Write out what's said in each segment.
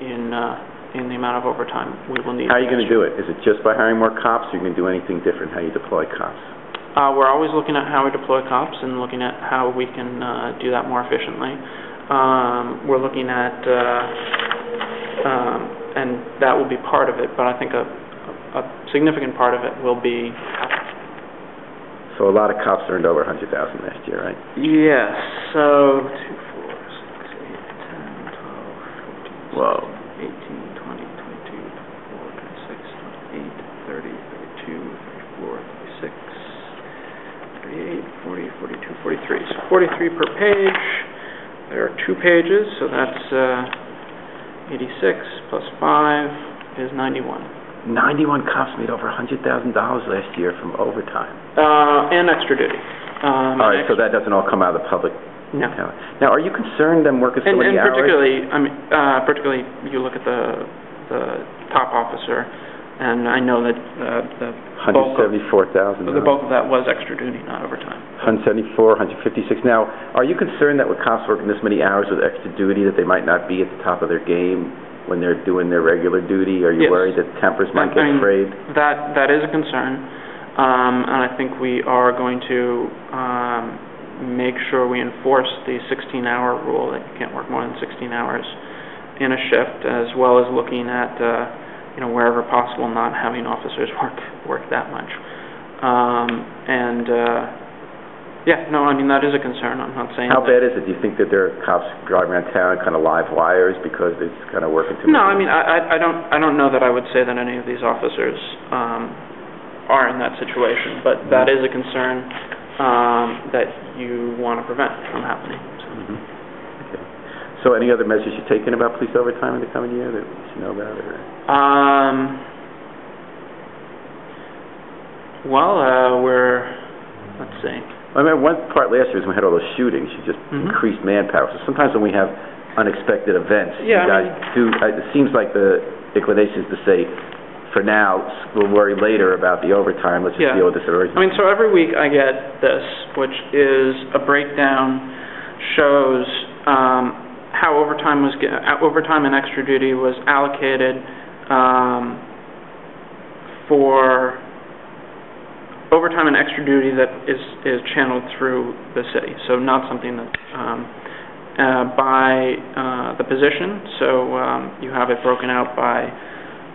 in the amount of overtime we will need. How are you going to do it? Is it just by hiring more cops, or are you going to do anything different, how you deploy cops? We're always looking at how we deploy cops and looking at how we can do that more efficiently. We're looking at, and that will be part of it, but I think a significant part of it will be. So a lot of cops earned over $100,000 last year, right? Yes. So 2, 4, 6, 8, 10, 12, 14, Whoa. 18, 20, 22, 24, 26, 28, 30, 32, 34, 36, 38, 40, 42, 43. So 43 per page. There are 2 pages, so that's 86 plus 5 is 91. 91 cops made over $100,000 last year from overtime. And extra duty. All right, so that doesn't all come out of the public. No. Now, are you concerned them working so many hours? And particularly, you look at the top officer, and I know that the $174,000. The bulk of that was extra duty, not overtime. 174, 156. Now, are you concerned that with cops working this many hours with extra duty, that they might not be at the top of their game when they're doing their regular duty? Are you worried that tempers might get frayed? That is a concern, and I think we are going to make sure we enforce the 16-hour rule, that you can't work more than 16 hours in a shift, as well as looking at wherever possible not having officers work that much. That is a concern. I'm not saying. How bad is it? Do you think that there are cops driving around town kind of live wires because it's kind of working too much? No, I don't know that I would say that any of these officers are in that situation, but that is a concern that you want to prevent from happening. So. Okay. So any other measures you're taking about police overtime in the coming year that we should know about? Let's see. I remember one part last year was when we had all those shootings. You just increased manpower. So sometimes when we have unexpected events, you guys do. It seems like the inclination is to say, for now, we'll worry later about the overtime. Let's just deal with this urgently. So every week I get this, which is a breakdown, shows how overtime and extra duty was allocated for overtime and extra duty that is channeled through the city. So not something that by the position. So you have it broken out by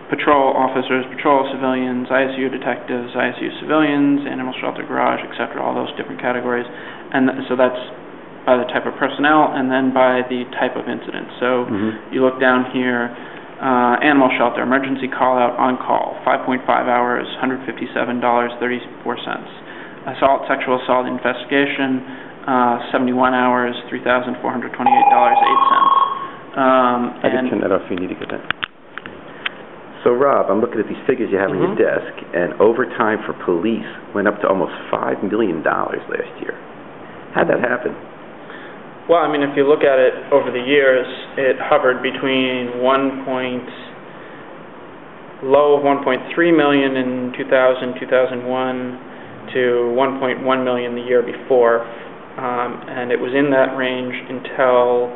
patrol officers, patrol civilians, ISU detectives, ISU civilians, animal shelter garage, etc. All those different categories, and so that's by the type of personnel, and then by the type of incident. So you look down here. Animal shelter, emergency call-out, on-call, 5.5 hours, $157.34. Assault, sexual assault investigation, 71 hours, $3,428.08. I can turn that off if you need to get that. So, Rob, I'm looking at these figures you have on your desk, and overtime for police went up to almost $5 million last year. How'd that happen? Well, if you look at it over the years, it hovered between low of 1.3 million in 2000, 2001 to 1.1 million the year before, and it was in that range until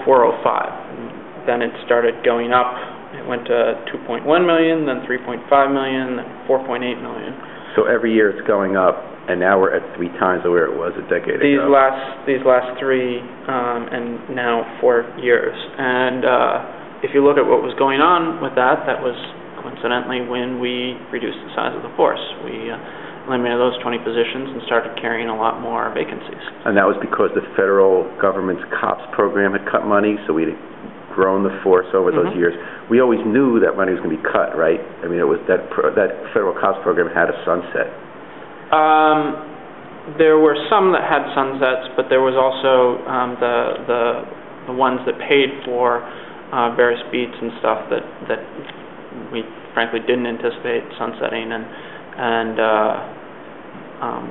04, 05. Then it started going up. It went to 2.1 million, then 3.5 million, then 4.8 million. So every year it's going up. And now we're at 3 times where it was a decade ago. These last 3 and now 4 years. And if you look at what was going on with that was coincidentally when we reduced the size of the force. We eliminated those 20 positions and started carrying a lot more vacancies. And that was because the federal government's COPS program had cut money, so we'd grown the force over those years. We always knew that money was going to be cut, right? It was that federal COPS program had a sunset. There were some that had sunsets, but there was also the ones that paid for various beats and stuff that we frankly didn't anticipate sunsetting, and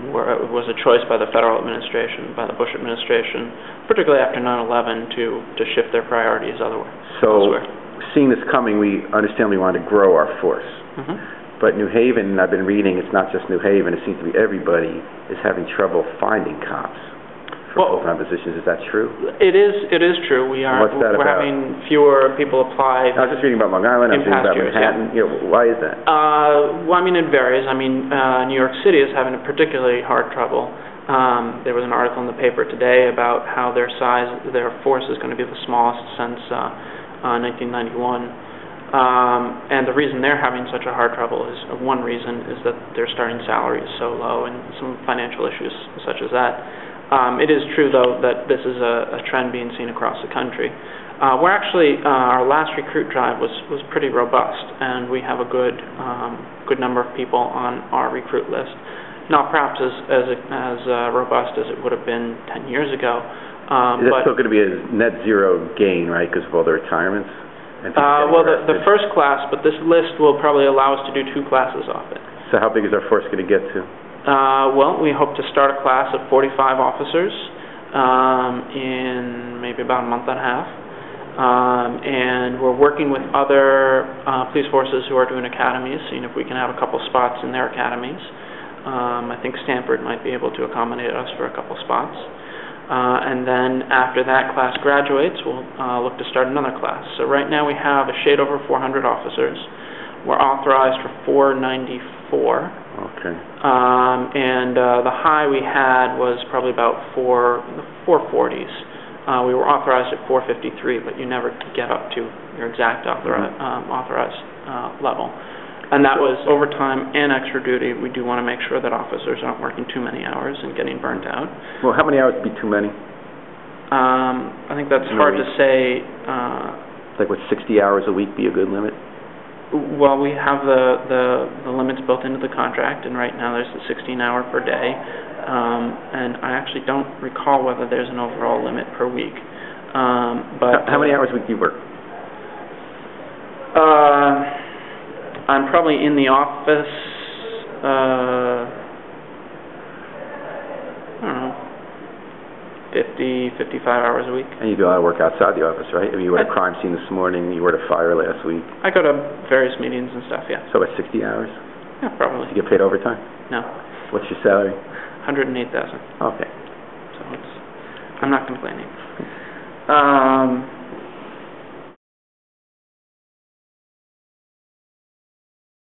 it was a choice by the federal administration, by the Bush administration, particularly after 9/11, to shift their priorities elsewhere. So, seeing this coming, we understand we want to grow our force. But New Haven, I've been reading, it's not just New Haven, it seems to be everybody is having trouble finding cops for full-time positions. Is that true? It is true. We're having fewer people apply. I was just reading about Long Island. I was reading about Manhattan. Yeah. Why is that? Well, I mean, it varies. I mean, New York City is having a particularly hard trouble. There was an article in the paper today about how their force is going to be the smallest since 1991. And the reason they're having such a hard trouble is, one reason is that their starting salary is so low and some financial issues such as that. It is true, though, that this is a trend being seen across the country. We're actually, our last recruit drive was pretty robust, and we have a good number of people on our recruit list. Not perhaps as robust as it would have been 10 years ago. Is it still going to be a net zero gain, right, because of all the retirements? Well, the first class, but this list will probably allow us to do 2 classes off it. So how big is our force going to get to? Well, we hope to start a class of 45 officers in maybe about a month and a half. And we're working with other police forces who are doing academies, seeing if we can have a couple spots in their academies. I think Stanford might be able to accommodate us for a couple spots. And then after that class graduates, we'll look to start another class. So right now we have a shade over 400 officers. We're authorized for 494. Okay. And the high we had was probably about 440s. We were authorized at 453, but you never get up to your exact authorized level. And that was overtime and extra duty. We do want to make sure that officers aren't working too many hours and getting burnt out. Well, how many hours would be too many? I think that's hard to say. Like, would 60 hours a week be a good limit? Well, we have the limits built into the contract, and right now there's the 16-hour per day. And I actually don't recall whether there's an overall limit per week. But how many hours a week do you work? I'm probably in the office, I don't know, 50, 55 hours a week. And you do a lot of work outside the office, right? I mean, you were at a crime scene this morning, you were at a fire last week. I go to various meetings and stuff, yeah. So about 60 hours? Yeah, probably. Do you get paid overtime? No. What's your salary? $108,000. Okay. So I'm not complaining.